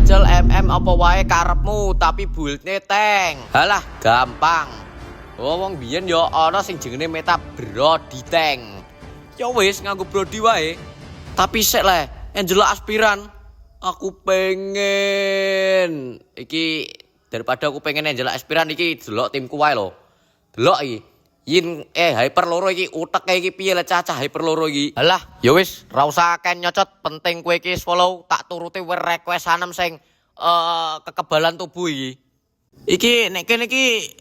jajal apa wae karepmu tapi build-ne tank. Halah, gampang. Wong biyen yo ana sing jenenge meta Brody tank. Ya wis nganggo Brody wae. Tapi sik le, njelok aspiran. Aku pengen iki daripada aku pengen njelok aspiran iki delok timku wae lho. Delok iki. Yin hyper loro iki uteke iki piye le cacah hyper loro iki. Alah, ya wis ra usah ken nyocot, penting kowe iki follow tak turuti request sanem sing kekebalan tubuh iki. Iki nek kene iki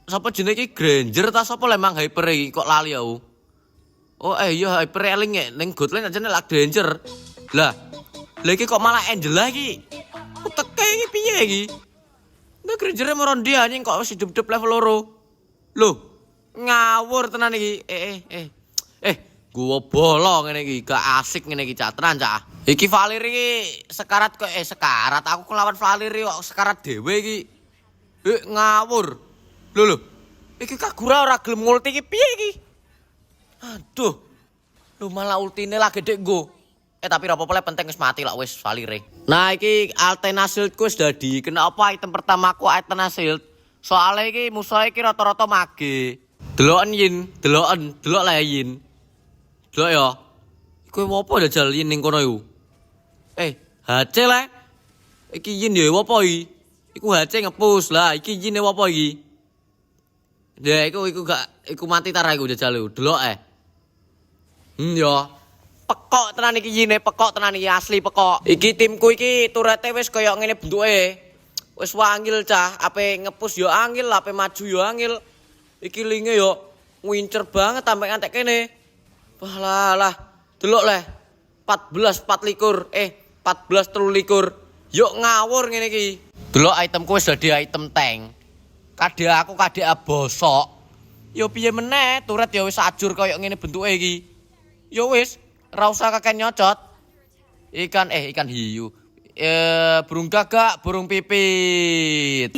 sapa jenenge iki Granger ta sapa lemang hyper iki kok lali aku. Oh iya hyper eling ning Godline aja nek Granger. Lah iki kok malah Angela iki. Uteke iki piye iki? Nek Granger meron dia anjing kok wis hidup-hidup level loro. Loh, ngawur tenan iki. Gua bolong ngene iki, gak asik ngene iki cah tenan cah. Iki Valir iki sekarat kok sekarat aku kelawan Valir kok sekarat dhewe iki. Ngawur. Lho. Iki Kagura ora gelem ngulti iki piye iki? Aduh. Lho malah ultine lagi dek nggo. Tapi ora apa-apa penting wis mati lah wis Valir. Nah iki Altena Shield ku wis dadi. Kenapa item pertamaku Altena Shield? Soale iki musuh iki rata-rata mage. Deloken Yin, delok lah Yin. Delok ya. Kowe opo jajal Yin ning kono iku? HC le. Iki Yin ya opo iki? Iku HC ngepus lah, iki Yin opo iki? Ya iku gak mati tar iku jajal iku. Delok ya. Pekok tenan iki Yin pekok tenan iki asli pekok. Iki timku iki turete wis kaya ngene bentuke. Wis wangil cah, ape ngepus yo angil, ape maju yo angil. Iki linge yo ngincer banget sampe ngantek kene. Wah lah. Delok le. 14 23. Yuk ngawur ngene iki. Delok itemku wis dadi item tank. Kadhe aku bosok. Yo piye meneh, turret yo wis ajur koyo ngene bentuke iki. Yo wis, ora usah kakek nyocot. Ikan hiu. Burung gagak, burung pipit.